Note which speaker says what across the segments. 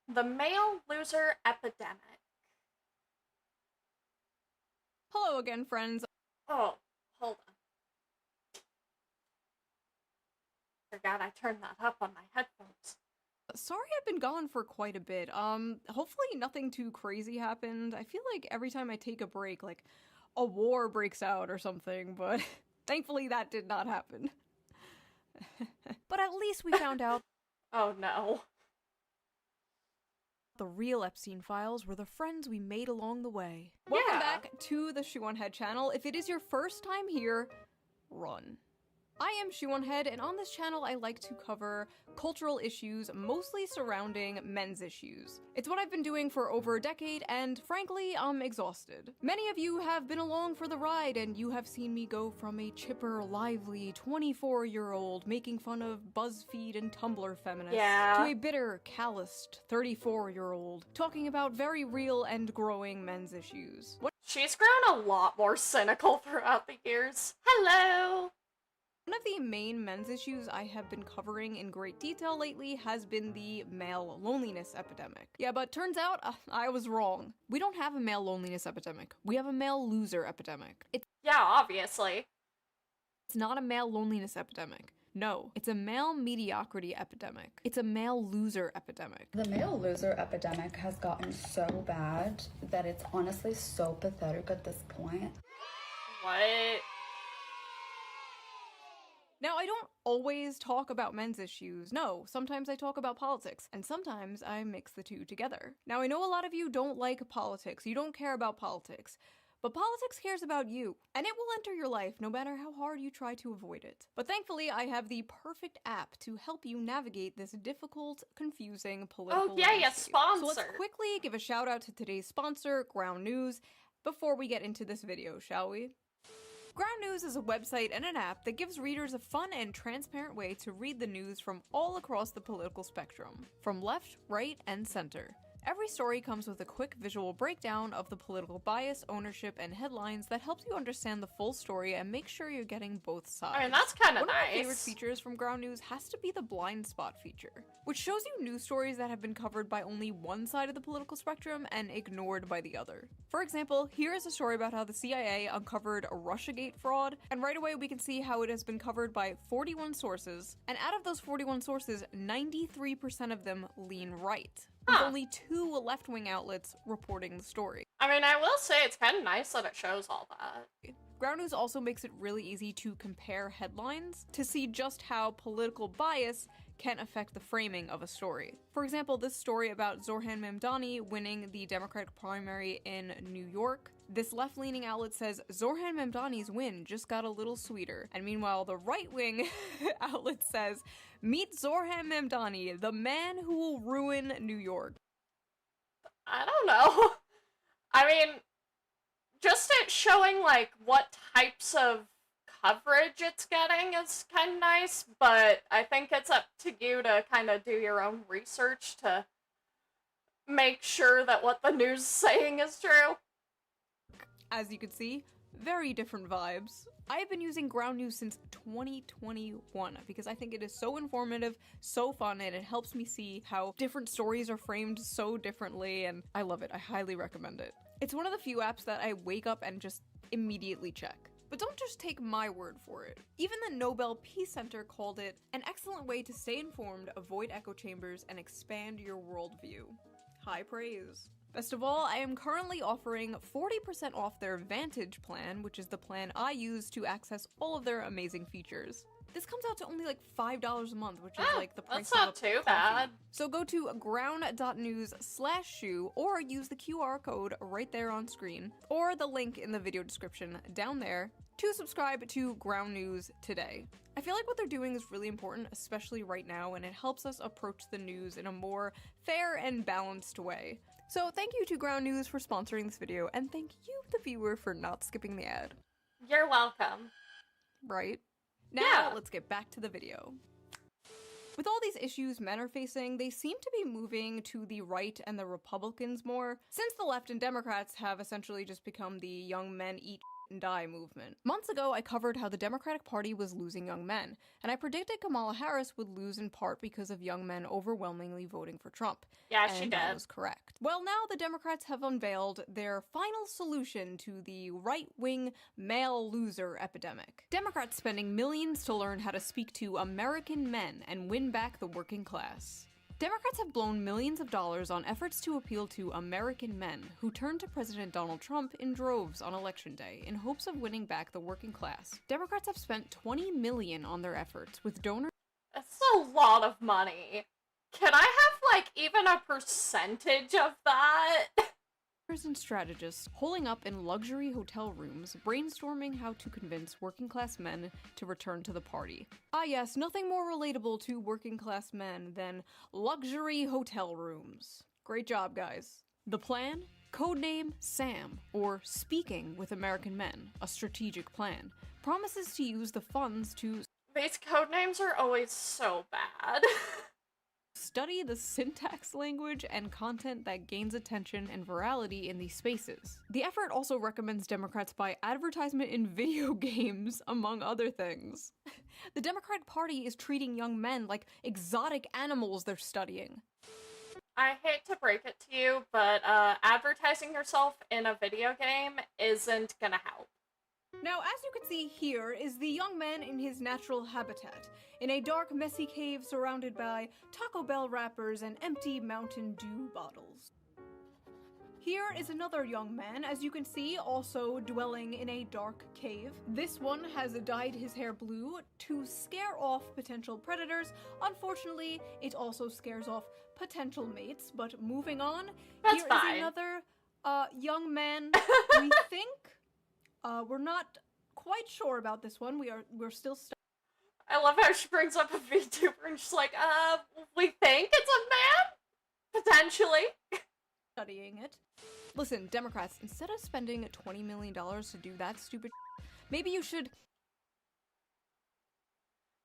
Speaker 1: The male loser epidemic.
Speaker 2: Hello again, friends.
Speaker 1: Oh, hold on. Forgot I turned that up on my headphones.
Speaker 2: Sorry I've been gone for quite a bit. Hopefully nothing too crazy happened. I feel like every time I take a break, like, a war breaks out or something, but thankfully that did not happen. But at least we found out
Speaker 1: Oh no.
Speaker 2: the real Epstein files were the friends we made along the way. Welcome
Speaker 1: Yeah.
Speaker 2: back to the Shoe0nHead channel. If it is your first time here, run. I am Shoe0nHead, and on this channel I like to cover cultural issues mostly surrounding men's issues. It's what I've been doing for over a decade, and frankly, I'm exhausted. Many of you have been along for the ride, and you have seen me go from a chipper, lively 24-year-old making fun of BuzzFeed and Tumblr feminists to a bitter, calloused 34-year-old talking about very real and growing men's issues.
Speaker 1: She's grown a lot more cynical throughout the years. Hello!
Speaker 2: One of the main men's issues I have been covering in great detail lately has been the male loneliness epidemic. Yeah, but turns out I was wrong. We don't have a male loneliness epidemic. We have a male loser epidemic.
Speaker 1: Yeah, obviously.
Speaker 2: It's not a male loneliness epidemic. No, it's a male mediocrity epidemic. It's a male loser epidemic.
Speaker 3: The male loser epidemic has gotten so bad that it's honestly so pathetic at this point.
Speaker 1: What?
Speaker 2: Now, I don't always talk about men's issues. No, sometimes I talk about politics, and sometimes I mix the two together. Now, I know a lot of you don't like politics, you don't care about politics, but politics cares about you, and it will enter your life no matter how hard you try to avoid it. But thankfully, I have the perfect app to help you navigate this difficult, confusing political landscape.
Speaker 1: sponsor!
Speaker 2: So let's quickly give a shout out to today's sponsor, Ground News, before we get into this video, shall we? Ground News is a website and an app that gives readers a fun and transparent way to read the news from all across the political spectrum, from left, right, and center. Every story comes with a quick visual breakdown of the political bias, ownership, and headlines that helps you understand the full story and make sure you're getting both sides.
Speaker 1: I mean, that's kind of
Speaker 2: One of
Speaker 1: nice.
Speaker 2: my favorite features from Ground News has to be the blind spot feature, which shows you news stories that have been covered by only one side of the political spectrum and ignored by the other. For example, here is a story about how the CIA uncovered a Russiagate fraud, and right away we can see how it has been covered by 41 sources, and out of those 41 sources, 93% of them lean right, with only 2 left-wing outlets reporting the story.
Speaker 1: I mean, I will say it's kind of nice that it shows all that.
Speaker 2: Ground News also makes it really easy to compare headlines to see just how political bias can affect the framing of a story. For example, this story about Zohran Mamdani winning the Democratic primary in New York. This left-leaning outlet says Zohran Mamdani's win just got a little sweeter. And meanwhile, the right-wing outlet says, meet Zohran Mamdani, the man who will ruin New York.
Speaker 1: I don't know. I mean, just it showing, like, what types of coverage it's getting is kind of nice, but I think it's up to you to kind of do your own research to make sure that what the news is saying is true.
Speaker 2: As you can see, very different vibes. I have been using Ground News since 2021 because I think it is so informative, so fun, and it helps me see how different stories are framed so differently, and I love it. I highly recommend it. It's one of the few apps that I wake up and just immediately check. But don't just take my word for it. Even the Nobel Peace Center called it an excellent way to stay informed, avoid echo chambers, and expand your worldview. High praise. Best of all, I am currently offering 40% off their Vantage plan, which is the plan I use to access all of their amazing features. This comes out to only like $5 a month, which is like the price
Speaker 1: That's not
Speaker 2: of a
Speaker 1: too
Speaker 2: coffee.
Speaker 1: bad.
Speaker 2: So go to ground.news/shoe or use the QR code right there on screen, or the link in the video description down there to subscribe to Ground News today. I feel like what they're doing is really important, especially right now, and it helps us approach the news in a more fair and balanced way. So thank you to Ground News for sponsoring this video, and thank you, the viewer, for not skipping the ad.
Speaker 1: You're welcome.
Speaker 2: Right? Now,
Speaker 1: Yeah.
Speaker 2: let's get back to the video. With all these issues men are facing, they seem to be moving to the right and the Republicans more, since the left and Democrats have essentially just become the young men eat die movement. Months ago, I covered how the Democratic Party was losing young men, and I predicted Kamala Harris would lose in part because of young men overwhelmingly voting for Trump.
Speaker 1: Yeah, she
Speaker 2: And I
Speaker 1: did.
Speaker 2: was correct. Well, now the Democrats have unveiled their final solution to the right-wing male loser epidemic. Democrats spending millions to learn how to speak to American men and win back the working class. Democrats have blown millions of dollars on efforts to appeal to American men who turned to President Donald Trump in droves on Election Day in hopes of winning back the working class. Democrats have spent $20 million on their efforts, with donors
Speaker 1: That's a lot of money. Can I have, like, even a percentage of that?
Speaker 2: and strategists holing up in luxury hotel rooms, brainstorming how to convince working class men to return to the party. Ah yes, nothing more relatable to working class men than luxury hotel rooms. Great job, guys. The plan? Codename Sam, or Speaking with American Men, a strategic plan, promises to use the funds to
Speaker 1: These codenames are always so bad.
Speaker 2: study the syntax, language, and content that gains attention and virality in these spaces. The effort also recommends Democrats buy advertisement in video games, among other things. The Democratic Party is treating young men like exotic animals they're studying.
Speaker 1: I hate to break it to you, but advertising yourself in a video game isn't gonna help.
Speaker 2: Now, as you can see here is the young man in his natural habitat, in a dark, messy cave surrounded by Taco Bell wrappers and empty Mountain Dew bottles. Here is another young man, as you can see, also dwelling in a dark cave. This one has dyed his hair blue to scare off potential predators. Unfortunately, it also scares off potential mates, but moving on,
Speaker 1: That's
Speaker 2: here
Speaker 1: fine.
Speaker 2: is another young man, we think. We're not quite sure about this one. We're still
Speaker 1: I love how she brings up a VTuber and she's like, we think it's a man? Potentially.
Speaker 2: studying it. Listen, Democrats, instead of spending $20 million to do that stupid maybe you should...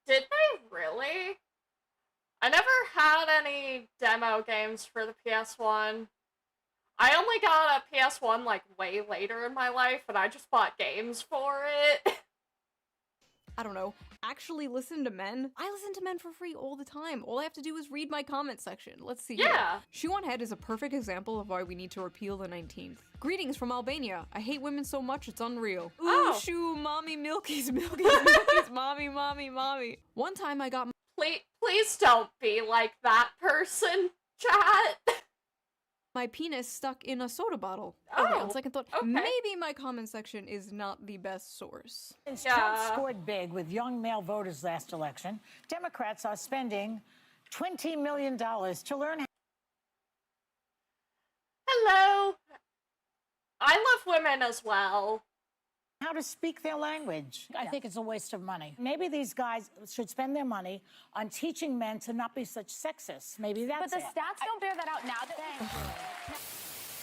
Speaker 1: Did they really? I never had any demo games for the PS1. I only got a PS1 like way later in my life, and I just bought games for it.
Speaker 2: I don't know, actually listen to men? I listen to men for free all the time. All I have to do is read my comment section. Let's see here.
Speaker 1: Yeah.
Speaker 2: Shoe0nHead is a perfect example of why we need to repeal the 19th. Greetings from Albania. I hate women so much it's unreal. Ooh,
Speaker 1: Oh.
Speaker 2: Shoe, mommy, milkies, milkies, milkies, mommy, mommy, mommy. One time I got
Speaker 1: Please don't be like that person, chat.
Speaker 2: my penis stuck in a soda bottle.
Speaker 1: Oh,
Speaker 2: Okay, on second thought,
Speaker 1: okay.
Speaker 2: maybe my comment section is not the best source.
Speaker 4: Since
Speaker 1: Yeah.
Speaker 4: Trump scored big with young male voters last election, Democrats are spending $20 million to learn
Speaker 1: Hello. I love women as well.
Speaker 4: how to speak their language. I think it's a waste of money. Maybe these guys should spend their money on teaching men to not be such sexists. Maybe that's
Speaker 5: But the
Speaker 4: it.
Speaker 5: stats don't bear that out now.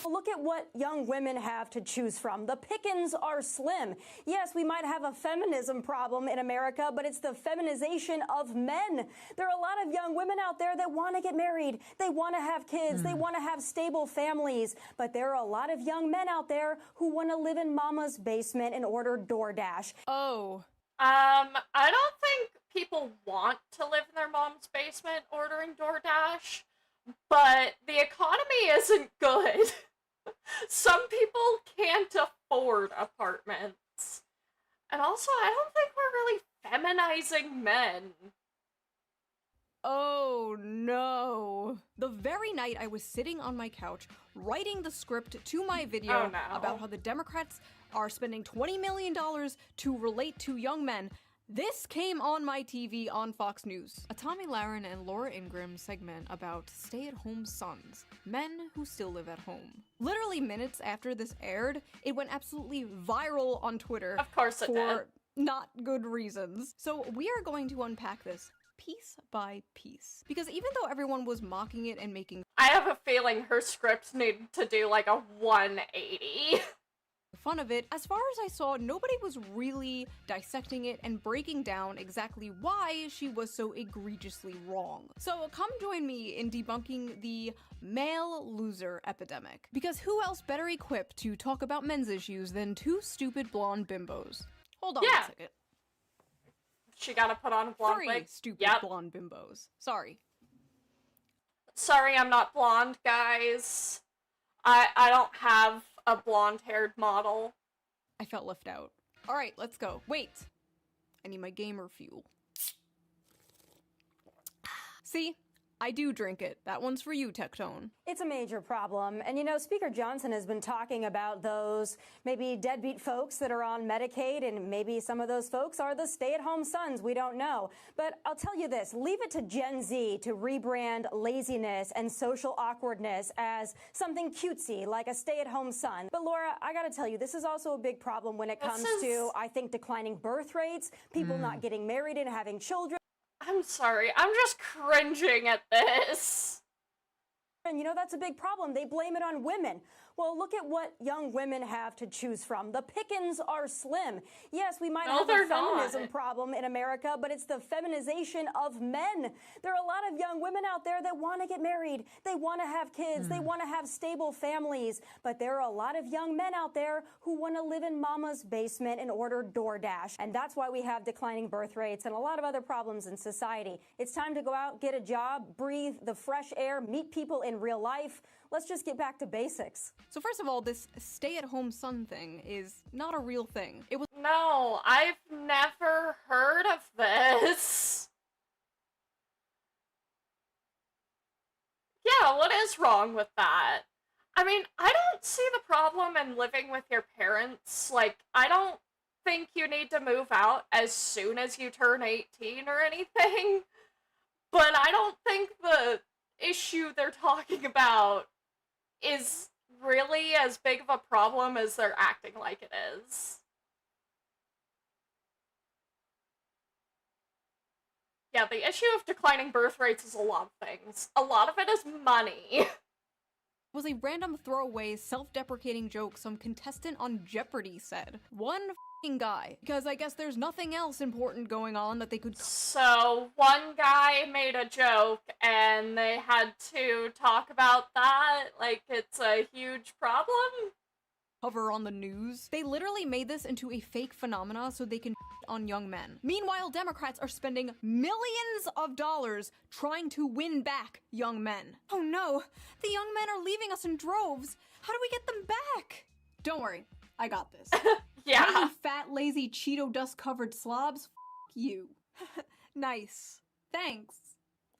Speaker 6: Look at what young women have to choose from. The pickings are slim. Yes, we might have a feminism problem in America, but it's the feminization of men. There are a lot of young women out there that want to get married. They want to have kids. They want to have stable families. But there are a lot of young men out there who want to live in mama's basement and order DoorDash.
Speaker 2: Oh.
Speaker 1: I don't think people want to live in their mom's basement ordering DoorDash, but the economy isn't good. Some people can't afford apartments. And also, I don't think we're really feminizing men.
Speaker 2: Oh no. The very night I was sitting on my couch writing the script to my video
Speaker 1: Oh, no.
Speaker 2: about how the Democrats are spending $20 million to relate to young men, this came on my TV on Fox News. A Tommy Lahren and Laura Ingraham segment about stay-at-home sons, men who still live at home. Literally minutes after this aired, it went absolutely viral on Twitter.
Speaker 1: Of course it
Speaker 2: for
Speaker 1: did.
Speaker 2: not good reasons. So we are going to unpack this piece by piece. Because even though everyone was mocking it and making
Speaker 1: I have a feeling her script needed to do like a 180.
Speaker 2: fun of it, as far as I saw, nobody was really dissecting it and breaking down exactly why she was so egregiously wrong. So come join me in debunking the male loser epidemic. Because who else better equipped to talk about men's issues than two stupid blonde bimbos? Hold on a second.
Speaker 1: She gotta put on a blonde
Speaker 2: Three
Speaker 1: wig.
Speaker 2: stupid blonde bimbos. Sorry.
Speaker 1: Sorry, I'm not blonde, guys. I don't have a blonde-haired model.
Speaker 2: I felt left out. Alright, let's go. Wait! I need my gamer fuel. See? I do drink it. That one's for you, Tectone.
Speaker 6: It's a major problem. And you know, Speaker Johnson has been talking about those maybe deadbeat folks that are on Medicaid, and maybe some of those folks are the stay-at-home sons. We don't know. But I'll tell you this, leave it to Gen Z to rebrand laziness and social awkwardness as something cutesy, like a stay-at-home son. But Laura, I gotta tell you, this is also a big problem when it comes to, I think, declining birth rates, people not getting married and having children.
Speaker 1: I'm sorry, I'm just cringing at this.
Speaker 6: And you know, that's a big problem. They blame it on women. Well, look at what young women have to choose from. The pickings are slim. Yes, we might have a feminism problem in America, but it's the feminization of men. There are a lot of young women out there that want to get married. They want to have kids. They want to have stable families. But there are a lot of young men out there who want to live in mama's basement and order DoorDash. And that's why we have declining birth rates and a lot of other problems in society. It's time to go out, get a job, breathe the fresh air, meet people in real life. Let's just get back to basics.
Speaker 2: So first of all, this stay-at-home son thing is not a real thing. It was—
Speaker 1: No, I've never heard of this. Yeah, what is wrong with that? I mean, I don't see the problem in living with your parents. Like, I don't think you need to move out as soon as you turn 18 or anything. But I don't think the issue they're talking about is really as big of a problem as they're acting like it is. Yeah, the issue of declining birth rates is a lot of things. A lot of it is money.
Speaker 2: Was a random throwaway, self-deprecating joke some contestant on Jeopardy said. One f***ing guy. Because I guess there's nothing else important going on that they could—
Speaker 1: So, one guy made a joke, and they had to talk about that like it's a huge problem?
Speaker 2: cover on the news. They literally made this into a fake phenomena so they can on young men. Meanwhile, Democrats are spending millions of dollars trying to win back young men. Oh no, the young men are leaving us in droves. How do we get them back? Don't worry, I got this.
Speaker 1: Yeah.
Speaker 2: Hey, you fat, lazy, Cheeto dust-covered slobs, you. Nice. Thanks.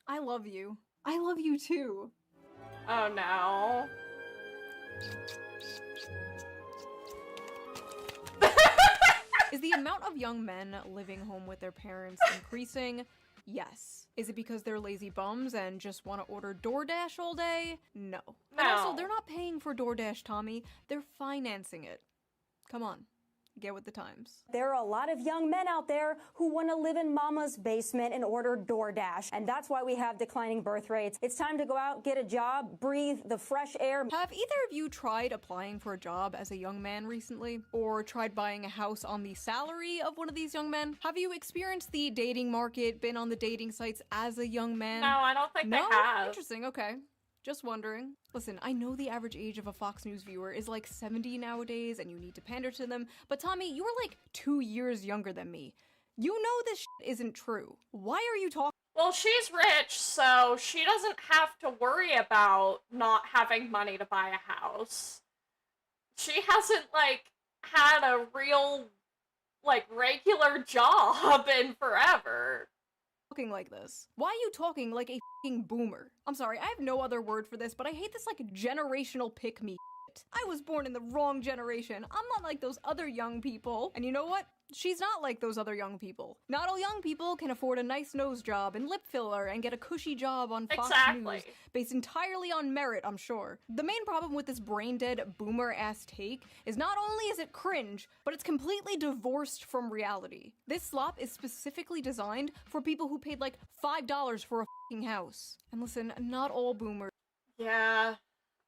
Speaker 2: I love you. I love you too.
Speaker 1: Oh no.
Speaker 2: Is the amount of young men living home with their parents increasing? Yes. Is it because they're lazy bums and just want to order DoorDash all day? No. And also, they're not paying for DoorDash, Tommy. They're financing it. Come on. Get with the times.
Speaker 6: There are a lot of young men out there who want to live in mama's basement and order DoorDash. And that's why we have declining birth rates. It's time to go out, get a job, breathe the fresh air.
Speaker 2: Have either of you tried applying for a job as a young man recently? Or tried buying a house on the salary of one of these young men? Have you experienced the dating market, been on the dating sites as a young man?
Speaker 1: No, I don't think they have.
Speaker 2: Interesting, okay. Just wondering. Listen, I know the average age of a Fox News viewer is like 70 nowadays and you need to pander to them, but Tommy, you are like 2 years younger than me. You know this shit isn't true. Why are you talking?
Speaker 1: Well, she's rich, so she doesn't have to worry about not having money to buy a house. She hasn't, like, had a real, like, regular job in forever.
Speaker 2: Talking like this? Why are you talking like a f***ing boomer? I'm sorry, I have no other word for this, but I hate this like generational pick-me shit. I was born in the wrong generation. I'm not like those other young people. And you know what? She's not like those other young people. Not all young people can afford a nice nose job and lip filler and get a cushy job on Fox News based entirely on merit, I'm sure. The main problem with this brain-dead boomer-ass take is not only is it cringe, but it's completely divorced from reality. This slop is specifically designed for people who paid like $5 for a f***ing house. And listen, not all boomers.
Speaker 1: Yeah.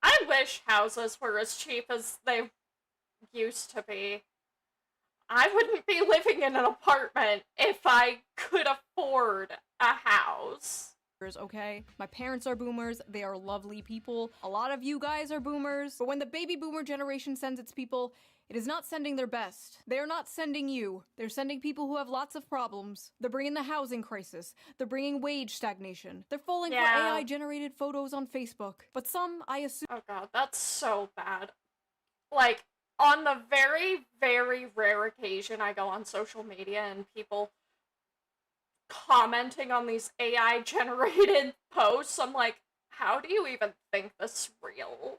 Speaker 1: I wish houses were as cheap as they used to be. I wouldn't be living in an apartment if I could afford a house.
Speaker 2: Okay? My parents are boomers, they are lovely people. A lot of you guys are boomers, but when the baby boomer generation sends its people, it is not sending their best. They are not sending you. They're sending people who have lots of problems. They're bringing the housing crisis. They're bringing wage stagnation. They're falling for AI-generated photos on Facebook. But some, I assume—
Speaker 1: Oh god, that's so bad. Like, on the very, very rare occasion I go on social media and people commenting on these AI-generated posts, I'm like, how do you even think this is real?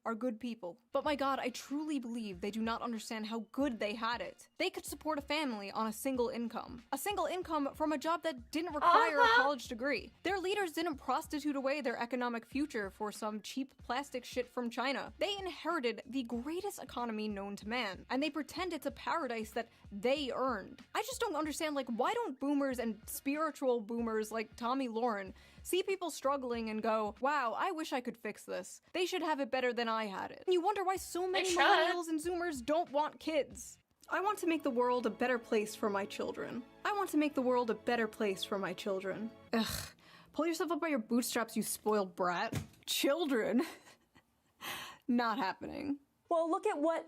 Speaker 2: are good people. But my god, I truly believe they do not understand how good they had it. They could support a family on a single income. A single income from a job that didn't require a college degree. Their leaders didn't prostitute away their economic future for some cheap plastic shit from China. They inherited the greatest economy known to man, and they pretend it's a paradise that they earned. I just don't understand, like, why don't boomers and spiritual boomers like Tommy Lauren see people struggling and go, wow, I wish I could fix this. They should have it better than I had it. And you wonder why so many millennials and zoomers don't want kids. I want to make the world a better place for my children. I want to make the world a better place for my children. Ugh. Pull yourself up by your bootstraps, you spoiled brat. Children. Not happening.
Speaker 6: Well, look at what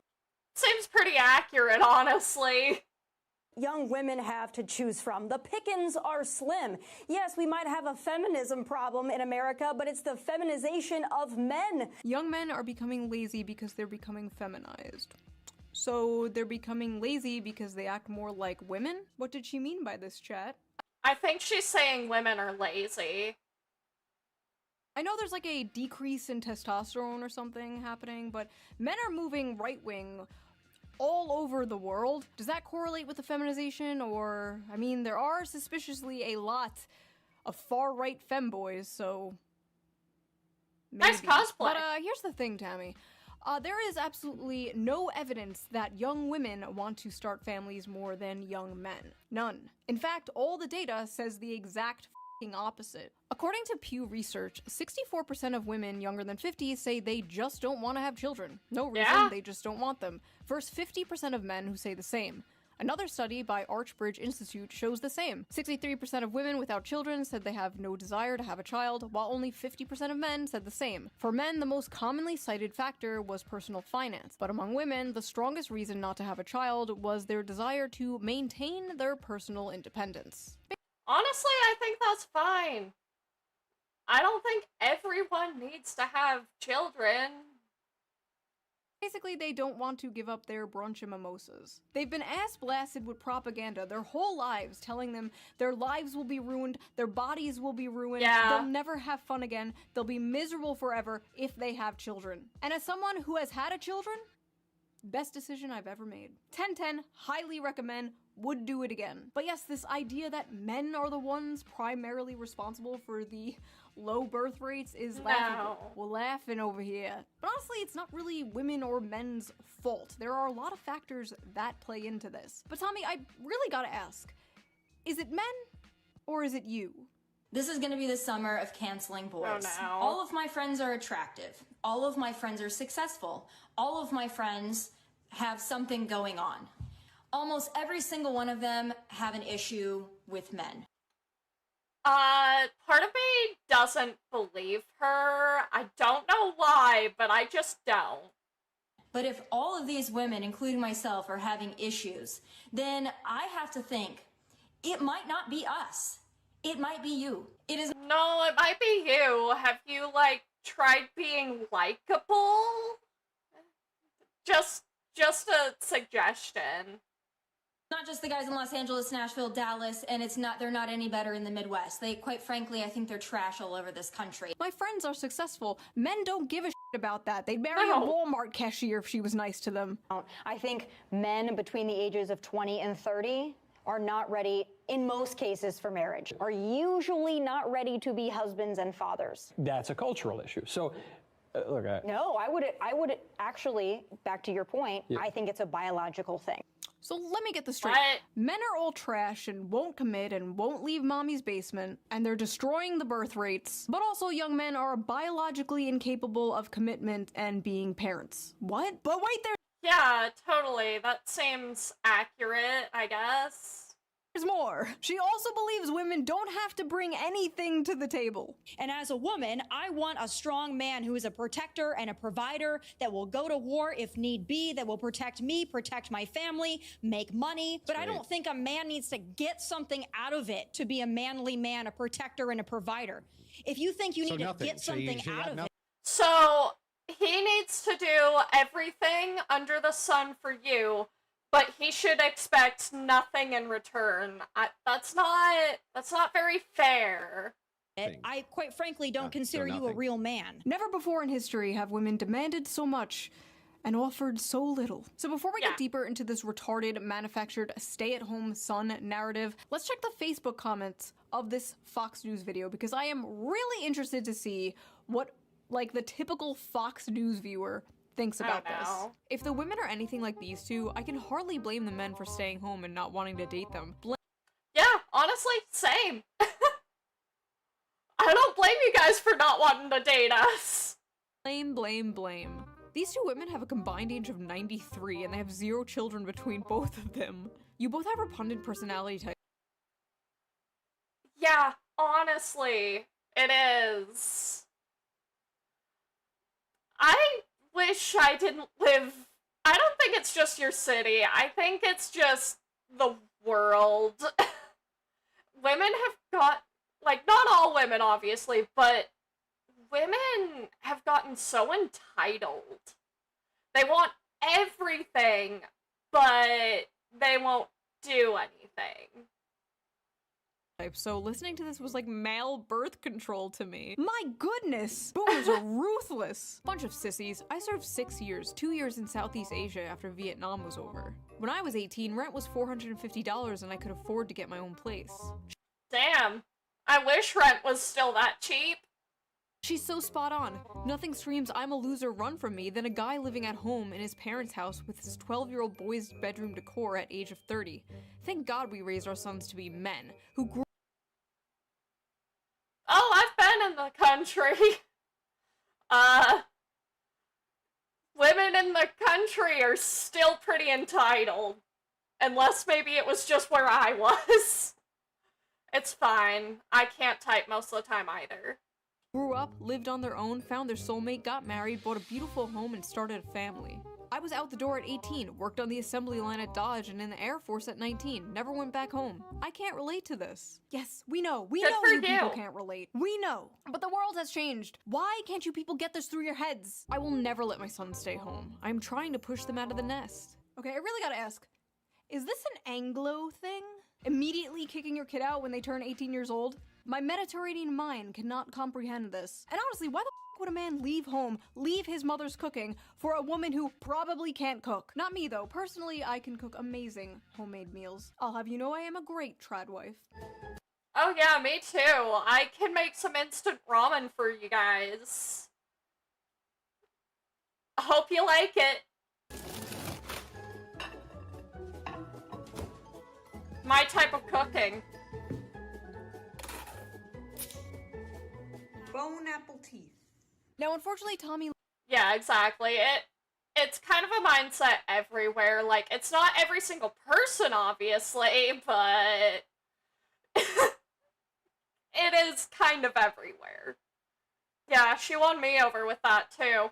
Speaker 1: seems pretty accurate, honestly.
Speaker 6: Young women have to choose from. The pickings are slim. Yes, we might have a feminism problem in America, but it's the feminization of men.
Speaker 2: Young men are becoming lazy because they're becoming feminized. So they're becoming lazy because they act more like women? What did she mean by this, chat?
Speaker 1: I think she's saying women are lazy.
Speaker 2: I know there's like a decrease in testosterone or something happening, but men are moving right-wing all over the world. Does that correlate with the feminization? Or, I mean, there are suspiciously a lot of far-right femboys, so maybe.
Speaker 1: Nice cosplay.
Speaker 2: But here's the thing, Tammy. There is absolutely no evidence that young women want to start families more than young men. None. In fact, all the data says the exact opposite. According to Pew Research, 64% of women younger than 50 say they just don't want to have children. No reason, they just don't want them. Versus 50% of men who say the same. Another study by Archbridge Institute shows the same. 63% of women without children said they have no desire to have a child, while only 50% of men said the same. For men, the most commonly cited factor was personal finance, but among women, the strongest reason not to have a child was their desire to maintain their personal independence.
Speaker 1: Honestly, I think that's fine. I don't think everyone needs to have children.
Speaker 2: Basically, they don't want to give up their brunch and mimosas. They've been ass-blasted with propaganda their whole lives, telling them their lives will be ruined, their bodies will be ruined, they'll never have fun again, they'll be miserable forever if they have children. And as someone who has had a children, best decision I've ever made. 10/10, highly recommend, would do it again. But yes, this idea that men are the ones primarily responsible for the low birth rates is laughable. We're laughing over here. But honestly, it's not really women or men's fault. There are a lot of factors that play into this. But Tommy, I really gotta ask, is it men or is it you?
Speaker 5: This is gonna be the summer of canceling boys.
Speaker 1: Oh, no.
Speaker 5: All of my friends are attractive. All of my friends are successful. All of my friends have something going on. Almost every single one of them have an issue with men.
Speaker 1: Part of me doesn't believe her. I don't know why, but I just don't.
Speaker 5: But if all of these women, including myself, are having issues, then I have to think, it might not be us. It might be you. It is—
Speaker 1: No, it might be you. Have you, like, tried being likable? Just a suggestion.
Speaker 5: not just the guys in Los Angeles, Nashville, Dallas, and they're not any better in the Midwest. Quite frankly, I think they're trash all over this country.
Speaker 2: My friends are successful. Men don't give a shit about that. They'd marry a Walmart cashier if she was nice to them.
Speaker 7: I think men between the ages of 20 and 30 are not ready, in most cases, for marriage, are usually not ready to be husbands and fathers.
Speaker 8: That's a cultural issue. So, look,
Speaker 7: No, I would actually, back to your point, I think it's a biological thing.
Speaker 2: So let me get this straight.
Speaker 1: What?
Speaker 2: Men are all trash and won't commit and won't leave mommy's basement, and they're destroying the birth rates. But also young men are biologically incapable of commitment and being parents. What? But wait,
Speaker 1: Yeah, totally. That seems accurate, I guess.
Speaker 2: there's more. She also believes women don't have to bring anything to the table.
Speaker 8: And as a woman, I want a strong man who is a protector and a provider that will go to war if need be, that will protect me, protect my family, make money. But I don't think a man needs to get something out of it to be a manly man, a protector and a provider. If you think you need to get something out of it.
Speaker 1: So, he needs to do everything under the sun for you, but he should expect nothing in return. That's not very fair.
Speaker 8: I quite frankly don't consider you a real man.
Speaker 2: Never before in history have women demanded so much and offered so little. So before we get deeper into this retarded, manufactured, stay-at-home son narrative, let's check the Facebook comments of this Fox News video, because I am really interested to see what, like, the typical Fox News viewer thinks about this. If the women are anything like these two, I can hardly blame the men for staying home and not wanting to date them.
Speaker 1: Yeah, honestly, same. I don't blame you guys for not wanting to date us.
Speaker 2: Blame. These two women have a combined age of 93 and they have 0 children between both of them. You both have repugnant personality types.
Speaker 1: Yeah, honestly, it is. I wish I didn't live. I don't think it's just your city. I think it's just the world. Women have got, like, not all women, obviously, but women have gotten so entitled. They want everything, but they won't do anything.
Speaker 2: So listening to this was like male birth control to me. My goodness! Boomers are ruthless! Bunch of sissies. I served 6 years, 2 years in Southeast Asia after Vietnam was over. When I was 18, rent was $450 and I could afford to get my own place.
Speaker 1: Damn. I wish rent was still that cheap.
Speaker 2: She's so spot on. Nothing screams I'm a loser run from me than a guy living at home in his parents' house with his 12-year-old boy's bedroom decor at age of 30. Thank God we raised our sons to be men, who grew—
Speaker 1: Oh, I've been in the country. Women in the country are still pretty entitled. Unless maybe it was just where I was. It's fine. I can't type most of the time either.
Speaker 2: Grew up, lived on their own, found their soulmate, got married, bought a beautiful home, and started a family. I was out the door at 18, worked on the assembly line at Dodge and in the Air Force at 19, never went back home. I can't relate to this. Yes, we know you people can't relate. We know. But the world has changed. Why can't you people get this through your heads? I will never let my sons stay home. I'm trying to push them out of the nest. Okay, I really gotta ask, is this an Anglo thing? Immediately kicking your kid out when they turn 18 years old? My Mediterranean mind cannot comprehend this. And honestly, why the f would a man leave home, leave his mother's cooking, for a woman who probably can't cook? Not me though. Personally, I can cook amazing homemade meals. I'll have you know I am a great trad wife.
Speaker 1: Oh yeah, me too. I can make some instant ramen for you guys. I hope you like it. My type of cooking.
Speaker 2: Bone apple teeth. Now, unfortunately, Tommy—
Speaker 1: Yeah, exactly. It's kind of a mindset everywhere. Like, it's not every single person, obviously, but it is kind of everywhere. Yeah, she won me over with that, too.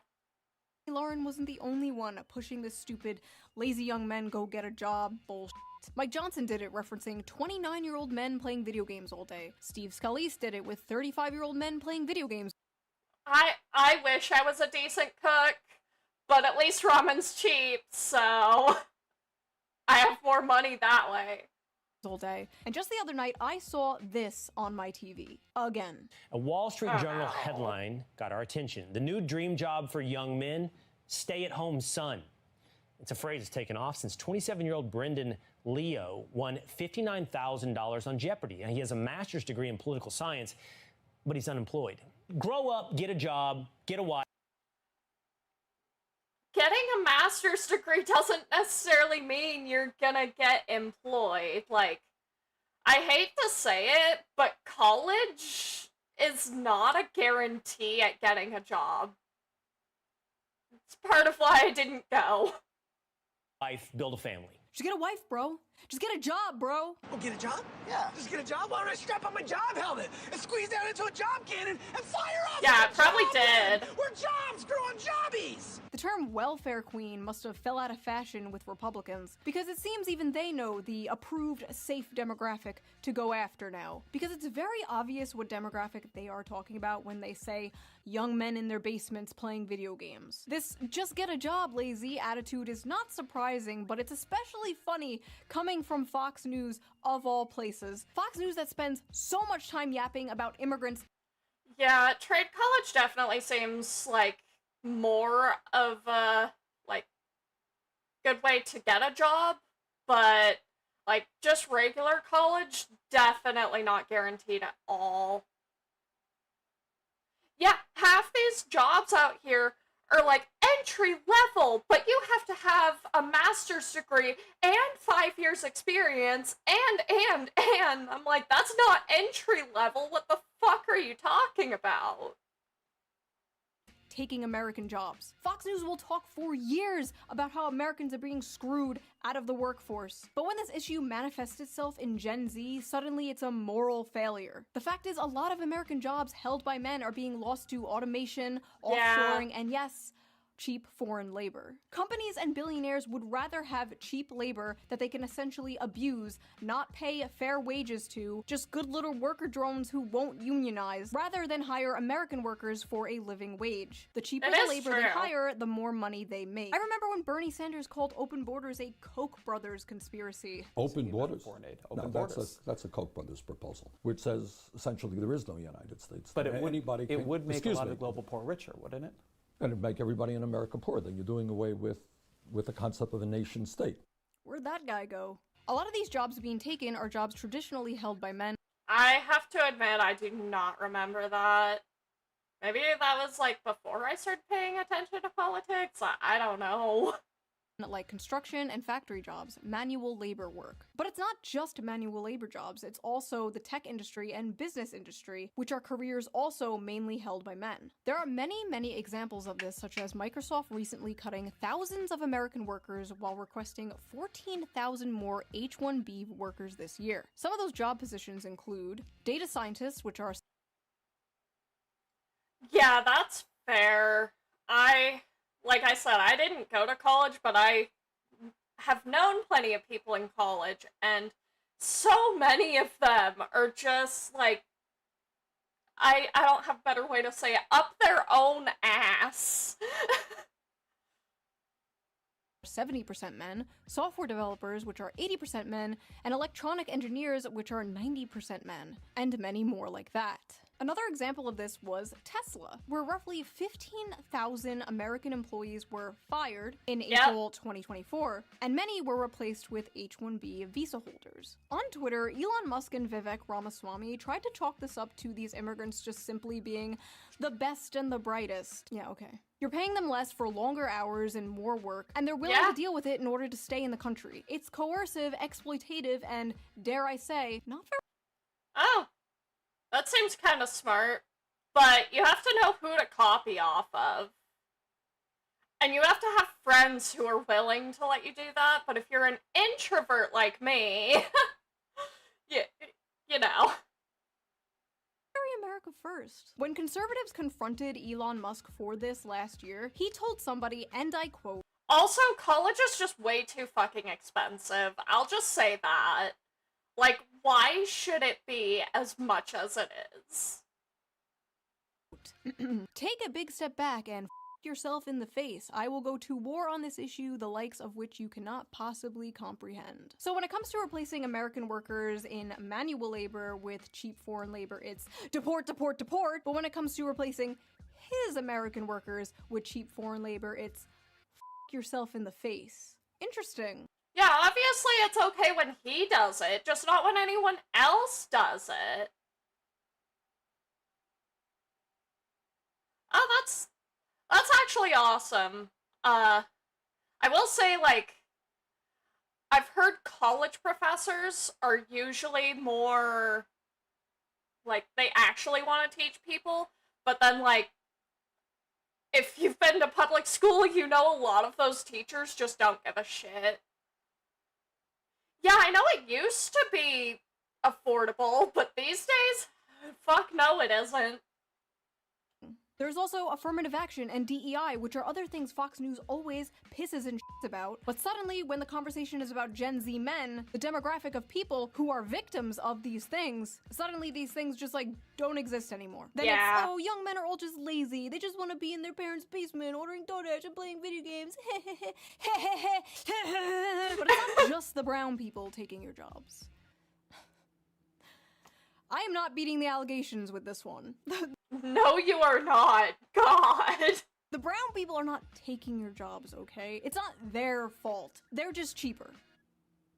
Speaker 2: Lauren wasn't the only one pushing this stupid, lazy young men go get a job bullshit. Mike Johnson did it referencing 29-year-old men playing video games all day. Steve Scalise did it with 35-year-old men playing video games.
Speaker 1: I wish I was a decent cook, but at least ramen's cheap, so I have more money that way.
Speaker 2: All day. And just the other night, I saw this on my TV. Again.
Speaker 9: A Wall Street Journal headline got our attention. The new dream job for young men, stay-at-home son. It's a phrase that's taken off since 27-year-old Brendan Leo won $59,000 on Jeopardy. And he has a master's degree in political science, but he's unemployed. Grow up, get a job, get a wife.
Speaker 1: getting a master's degree doesn't necessarily mean you're gonna get employed. Like, I hate to say it, but college is not a guarantee at getting a job. It's part of why I didn't go.
Speaker 9: Life, build a family.
Speaker 2: Just get a wife, bro. Just get a job, bro.
Speaker 10: Oh, get a job? Yeah. Just get a job? Why don't I strap on my job helmet and squeeze down into a job cannon and fire off?
Speaker 1: Yeah, it probably did.
Speaker 10: We're jobs, grow on jobbies.
Speaker 2: The term welfare queen must have fell out of fashion with Republicans, because it seems even they know the approved safe demographic to go after now. Because it's very obvious what demographic they are talking about when they say young men in their basements playing video games. This just get a job lazy attitude is not surprising, but it's especially funny coming from Fox News of all places. Fox News that spends so much time yapping about immigrants.
Speaker 1: Yeah, trade college definitely seems like more of a, like, good way to get a job, but, like, just regular college, definitely not guaranteed at all. Yeah, half these jobs out here are, like, entry level, but you have to have a master's degree and 5 years experience, and, I'm like, that's not entry level, what the fuck are you talking about?
Speaker 2: Taking American jobs. Fox News will talk for years about how Americans are being screwed out of the workforce. But when this issue manifests itself in Gen Z, suddenly it's a moral failure. The fact is, a lot of American jobs held by men are being lost to automation, offshoring, and yes, cheap foreign labor. Companies and billionaires would rather have cheap labor that they can essentially abuse, not pay fair wages to, just good little worker drones who won't unionize, rather than hire American workers for a living wage. The cheaper the labor they hire, the more money they make. I remember when Bernie Sanders called open borders a Koch brothers conspiracy.
Speaker 11: Open borders? That's a Koch brothers proposal, which says essentially there is no United States.
Speaker 12: But it would make a lot of the global poor richer, wouldn't it?
Speaker 11: And it'd make everybody in America poor. Then you're doing away with the concept of a nation state.
Speaker 2: Where'd that guy go? A lot of these jobs being taken are jobs traditionally held by men.
Speaker 1: I have to admit, I do not remember that. Maybe that was, like, before I started paying attention to politics? I don't know.
Speaker 2: Like construction and factory jobs, manual labor work. But it's not just manual labor jobs, it's also the tech industry and business industry, which are careers also mainly held by men. There are many examples of this, such as Microsoft recently cutting thousands of American workers while requesting 14,000 more H-1B workers this year. Some of those job positions include data scientists, which are...
Speaker 1: Yeah, that's fair. Like I said, I didn't go to college, but I have known plenty of people in college, and so many of them are just, like, I don't have a better way to say it, up their own ass.
Speaker 2: 70% men, software developers, which are 80% men, and electronic engineers, which are 90% men, and many more like that. Another example of this was Tesla, where roughly 15,000 American employees were fired in April 2024, and many were replaced with H-1B visa holders. On Twitter, Elon Musk and Vivek Ramaswamy tried to chalk this up to these immigrants just simply being the best and the brightest. Yeah, okay. You're paying them less for longer hours and more work, and they're willing to deal with it in order to stay in the country. It's coercive, exploitative, and, dare I say, not very—
Speaker 1: Oh. That seems kind of smart, but you have to know who to copy off of. And you have to have friends who are willing to let you do that, but if you're an introvert like me, you know.
Speaker 2: America first. When conservatives confronted Elon Musk for this last year, he told somebody, and I quote,
Speaker 1: "Also, college is just way too fucking expensive. I'll just say that. Like, why should it be as much as it is?"
Speaker 2: Take a big step back and yourself in the face. I will go to war on this issue, the likes of which you cannot possibly comprehend. So when it comes to replacing American workers in manual labor with cheap foreign labor, it's deport, deport, deport. But when it comes to replacing his American workers with cheap foreign labor, it's yourself in the face. Interesting.
Speaker 1: Yeah, obviously it's okay when he does it, just not when anyone else does it. Oh, that's actually awesome. I will say, like, I've heard college professors are usually more, like, they actually want to teach people, but then, like, if you've been to public school, you know a lot of those teachers just don't give a shit. Yeah, I know it used to be affordable, but these days, fuck no it isn't.
Speaker 2: There's also affirmative action and DEI, which are other things Fox News always pisses and shits about. But suddenly, when the conversation is about Gen Z men, the demographic of people who are victims of these things, suddenly these things just, like, don't exist anymore. Then it's, oh, young men are all just lazy. They just want to be in their parents' basement, ordering DoorDash and playing video games. But it's not just the brown people taking your jobs. I am not beating the allegations with this one.
Speaker 1: No, you are not. God.
Speaker 2: The brown people are not taking your jobs, okay? It's not their fault. They're just cheaper.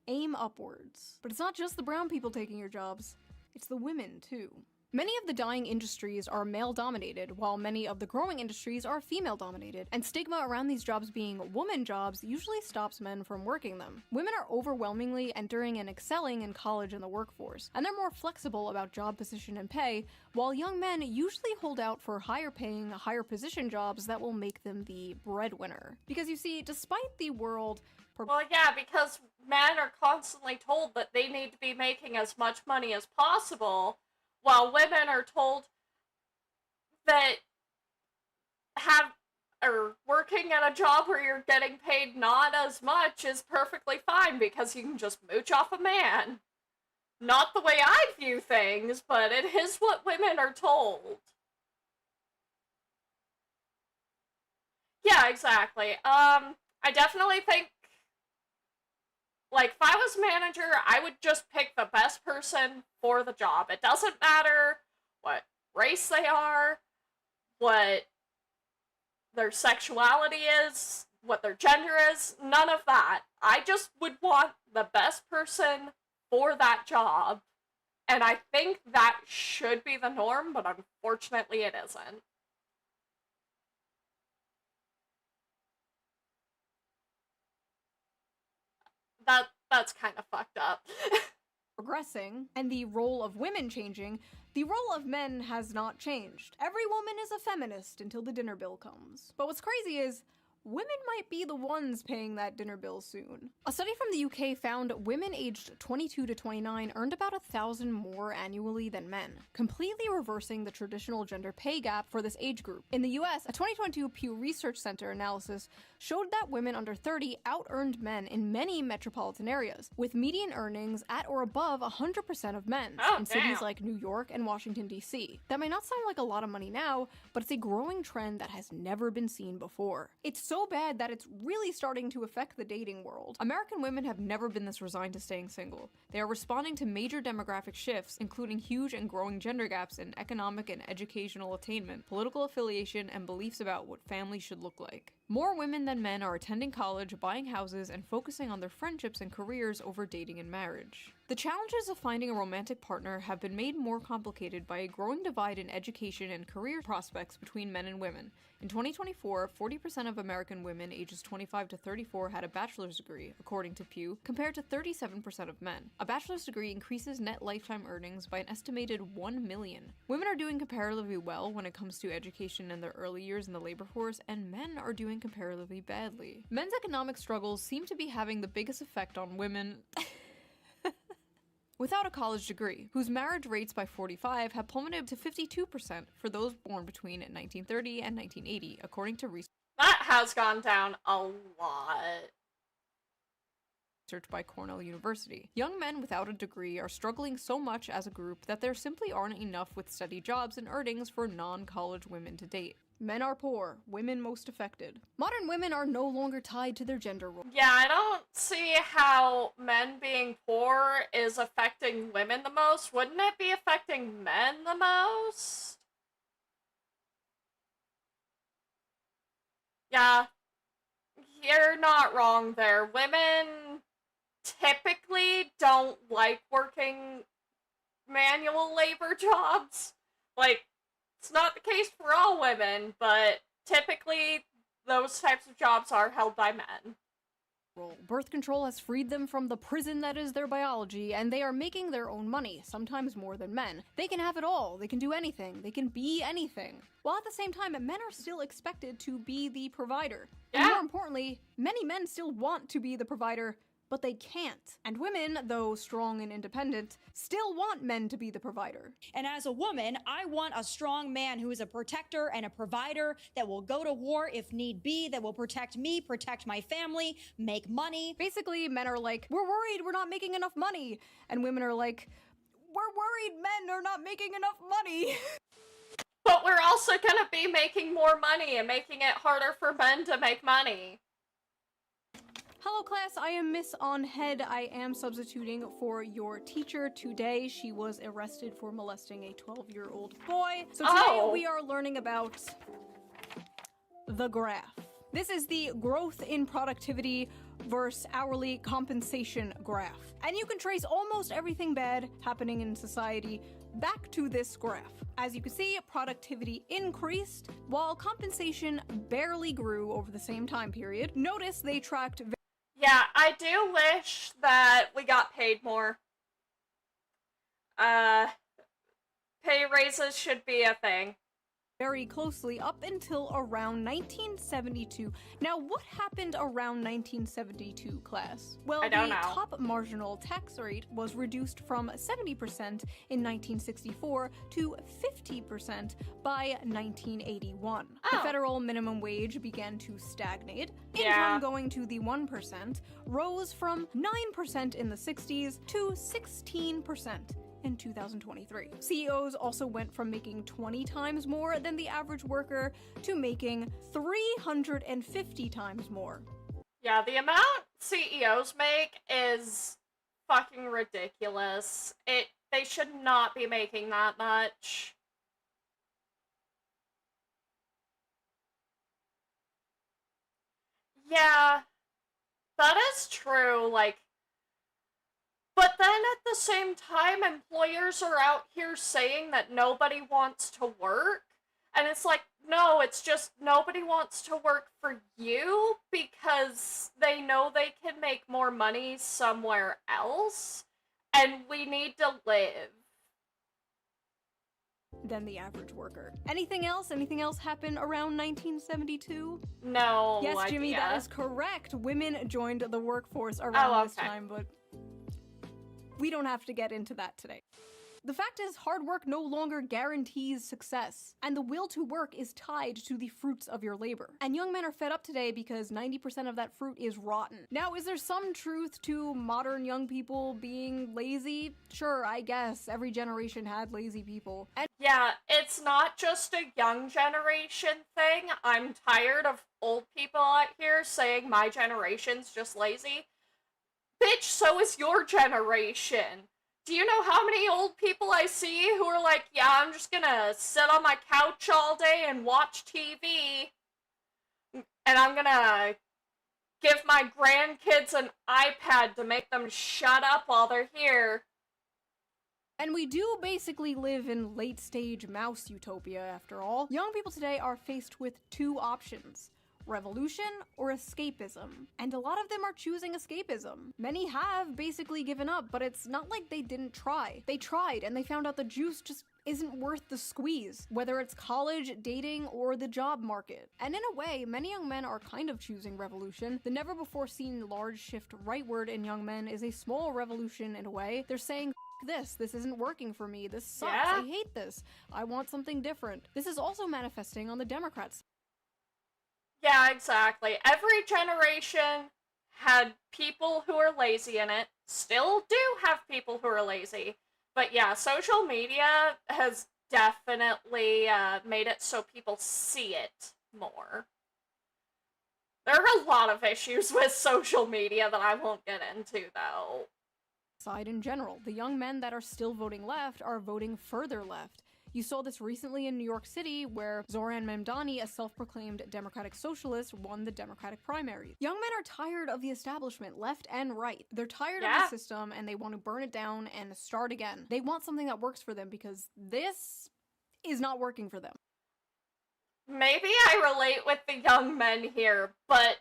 Speaker 2: Aim upwards. But it's not just the brown people taking your jobs. It's the women, too. Many of the dying industries are male-dominated, while many of the growing industries are female-dominated, and stigma around these jobs being woman jobs usually stops men from working them. Women are overwhelmingly entering and excelling in college and the workforce, and they're more flexible about job position and pay, while young men usually hold out for higher-paying, higher-position jobs that will make them the breadwinner. Because you see, despite the world...
Speaker 1: Well, yeah, because men are constantly told that they need to be making as much money as possible, while women are told that working at a job where you're getting paid not as much is perfectly fine because you can just mooch off a man. Not the way I view things, but it is what women are told. Yeah, exactly. I definitely think, like, if I was manager, I would just pick the best person for the job. It doesn't matter what race they are, what their sexuality is, what their gender is, none of that. I just would want the best person for that job. And I think that should be the norm, but unfortunately it isn't. That's kind of fucked up.
Speaker 2: Progressing, and the role of women changing, the role of men has not changed. Every woman is a feminist until the dinner bill comes. But what's crazy is, women might be the ones paying that dinner bill soon. A study from the UK found women aged 22 to 29 earned about $1,000 more annually than men, completely reversing the traditional gender pay gap for this age group. In the US, a 2022 Pew Research Center analysis showed that women under 30 out-earned men in many metropolitan areas, with median earnings at or above 100% of men's in cities like New York and Washington, D.C. That might not sound like a lot of money now, but it's a growing trend that has never been seen before. It's so bad that it's really starting to affect the dating world. American women have never been this resigned to staying single. They are responding to major demographic shifts, including huge and growing gender gaps in economic and educational attainment, political affiliation, and beliefs about what family should look like. More women than men are attending college, buying houses, and focusing on their friendships and careers over dating and marriage. The challenges of finding a romantic partner have been made more complicated by a growing divide in education and career prospects between men and women. In 2024, 40% of American women ages 25 to 34 had a bachelor's degree, according to Pew, compared to 37% of men. A bachelor's degree increases net lifetime earnings by an estimated $1 million. Women are doing comparatively well when it comes to education in their early years in the labor force, and men are doing comparatively badly. Men's economic struggles seem to be having the biggest effect on women without a college degree, whose marriage rates by 45 have plummeted to 52% for those born between 1930 and 1980, according to research.
Speaker 1: That has gone down a lot.
Speaker 2: Research by Cornell University. Young men without a degree are struggling so much as a group that there simply aren't enough with steady jobs and earnings for non-college women to date. Men are poor, women most affected. Modern women are no longer tied to their gender role.
Speaker 1: Yeah, I don't see how men being poor is affecting women the most. Wouldn't it be affecting men the most? Yeah, you're not wrong there. Women typically don't like working manual labor jobs. Like, it's not the case for all women, but typically those types of jobs are held by men.
Speaker 2: Birth control has freed them from the prison that is their biology, and they are making their own money, sometimes more than men. They can have it all. They can do anything. They can be anything. While at the same time, men are still expected to be the provider. And more importantly, many men still want to be the provider, but they can't. And women, though strong and independent, still want men to be the provider.
Speaker 8: And as a woman, I want a strong man who is a protector and a provider that will go to war if need be, that will protect me, protect my family, make money.
Speaker 2: Basically, men are like, we're worried we're not making enough money. And women are like, we're worried men are not making enough money.
Speaker 1: But we're also gonna be making more money and making it harder for men to make money.
Speaker 2: Hello class, I am Miss SmolDeathbloom. I am substituting for your teacher today. She was arrested for molesting a 12-year-old boy. So today we are learning about the graph. This is the growth in productivity versus hourly compensation graph. And you can trace almost everything bad happening in society back to this graph. As you can see, productivity increased while compensation barely grew over the same time period. Notice they tracked
Speaker 1: yeah, I do wish that we got paid more. Pay raises should be a thing.
Speaker 2: Very closely up until around 1972. Now, what happened around 1972, class? Well, the top marginal tax rate was reduced from 70% in 1964 to 50% by 1981. The federal minimum wage began to stagnate. Income going to the 1% rose from 9% in the 60s to 16% in 2023. CEOs also went from making 20 times more than the average worker to making 350 times more.
Speaker 1: Yeah, the amount CEOs make is fucking ridiculous. They should not be making that much. Yeah, that is true, like, but then at the same time, employers are out here saying that nobody wants to work. And it's like, no, it's just nobody wants to work for you because they know they can make more money somewhere else. And we need to live.
Speaker 2: Than the average worker. Anything else? Anything else happen around 1972?
Speaker 1: No.
Speaker 2: Yes, Jimmy, that is correct. Women joined the workforce around this time, but we don't have to get into that today. The fact is, hard work no longer guarantees success, and the will to work is tied to the fruits of your labor. And young men are fed up today because 90% of that fruit is rotten. Now, is there some truth to modern young people being lazy? Sure, I guess. Every generation had lazy people. And
Speaker 1: yeah, it's not just a young generation thing. I'm tired of old people out here saying my generation's just lazy. Bitch, so is your generation. Do you know how many old people I see who are like, yeah, I'm just gonna sit on my couch all day and watch TV, and I'm gonna give my grandkids an iPad to make them shut up while they're here.
Speaker 2: And we do basically live in late-stage mouse utopia, after all. Young people today are faced with two options: revolution or escapism. And a lot of them are choosing escapism. Many have basically given up, but it's not like they didn't try. They tried, and they found out the juice just isn't worth the squeeze, whether it's college, dating, or the job market. And in a way, many young men are kind of choosing revolution. The never-before-seen large shift rightward in young men is a small revolution in a way. They're saying, this isn't working for me, this sucks, I hate this, I want something different. This is also manifesting on the Democrats.
Speaker 1: Yeah, exactly. Every generation had people who are lazy in it, still do have people who are lazy. But yeah, social media has definitely made it so people see it more. There are a lot of issues with social media that I won't get into, though.
Speaker 2: Side in general, the young men that are still voting left are voting further left. You saw this recently in New York City, where Zohran Mamdani, a self-proclaimed Democratic Socialist, won the Democratic primaries. Young men are tired of the establishment, left and right. They're tired of the system, and they want to burn it down and start again. They want something that works for them, because this is not working for them.
Speaker 1: maybe I relate with the young men here, but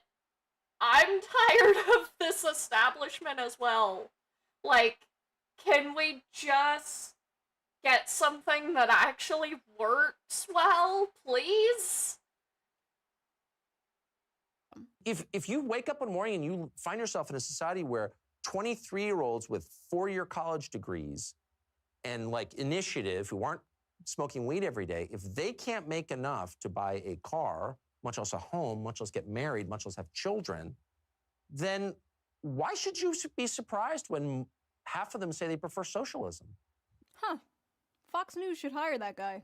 Speaker 1: I'm tired of this establishment as well. Like, can we just get something that actually works well, please?
Speaker 13: If you wake up one morning and you find yourself in a society where 23-year-olds with 4-year college degrees and like initiative who aren't smoking weed every day, if they can't make enough to buy a car, much less a home, much less get married, much less have children, then why should you be surprised when half of them say they prefer socialism?
Speaker 2: Huh. Fox News should hire that guy.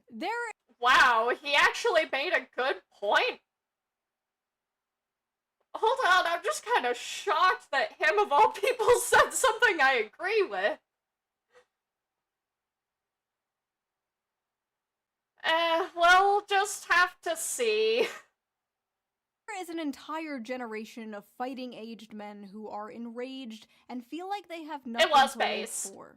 Speaker 1: Wow, he actually made a good point. Hold on, I'm just kind of shocked that him of all people said something I agree with. We'll just have to see.
Speaker 2: There is an entire generation of fighting-aged men who are enraged and feel like they have nothing to live for.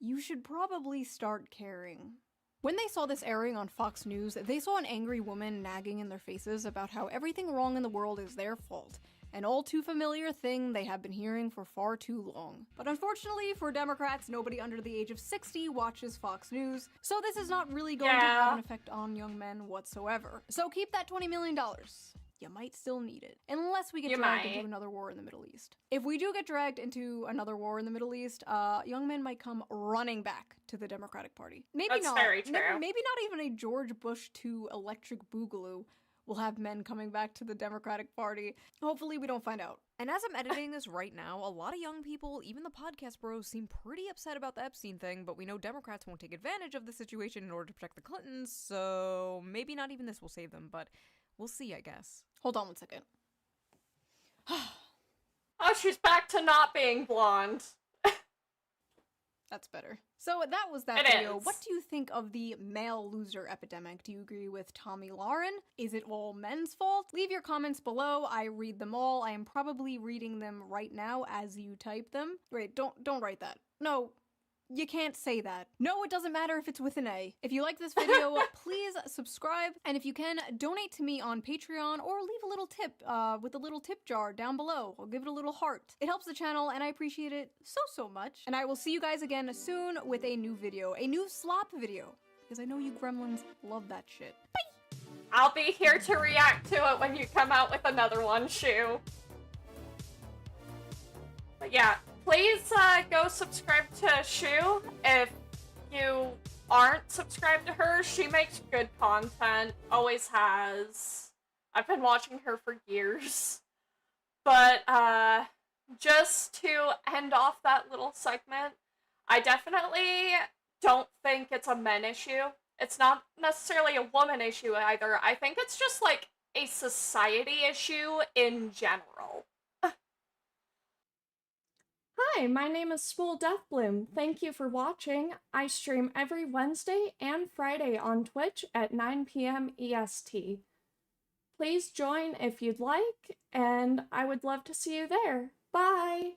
Speaker 2: You should probably start caring. When they saw this airing on Fox News, they saw an angry woman nagging in their faces about how everything wrong in the world is their fault, an all too familiar thing they have been hearing for far too long. But unfortunately for Democrats, nobody under the age of 60 watches Fox News, so this is not really going to have an effect on young men whatsoever. So keep that $20 million. You might still need it, unless we get dragged into another war in the Middle East. If we do get dragged into another war in the Middle East, young men might come running back to the Democratic Party. Maybe
Speaker 1: That's
Speaker 2: not.
Speaker 1: Very true.
Speaker 2: Maybe not even a George Bush 2 electric boogaloo will have men coming back to the Democratic Party. Hopefully we don't find out. And as I'm editing this right now, a lot of young people, even the podcast bros, seem pretty upset about the Epstein thing, but we know Democrats won't take advantage of the situation in order to protect the Clintons, so maybe not even this will save them, but we'll see, I guess. Hold on one second.
Speaker 1: Oh, she's back to not being blonde.
Speaker 2: That's better. So that was that video. What do you think of the male loser epidemic? Do you agree with Tommy Lauren? Is it all men's fault? Leave your comments below. I read them all. I am probably reading them right now as you type them. Wait, don't write that. No. You can't say that. No, it doesn't matter if it's with an A. If you like this video, please subscribe, and if you can, donate to me on Patreon or leave a little tip with a little tip jar down below. I'll give it a little heart. It helps the channel, and I appreciate it so much. And I will see you guys again soon with a new video, a new slop video, because I know you gremlins love that shit. Bye!
Speaker 1: I'll be here to react to it when you come out with another one, Shoe. But yeah. Please go subscribe to Shoe if you aren't subscribed to her. She makes good content, always has. I've been watching her for years. But just to end off that little segment, I definitely don't think it's a men issue. It's not necessarily a woman issue either. I think it's just like a society issue in general. Hi, my name is SmolDeathbloom. Thank you for watching. I stream every Wednesday and Friday on Twitch at 9 p.m. EST. Please join if you'd like, and I would love to see you there. Bye!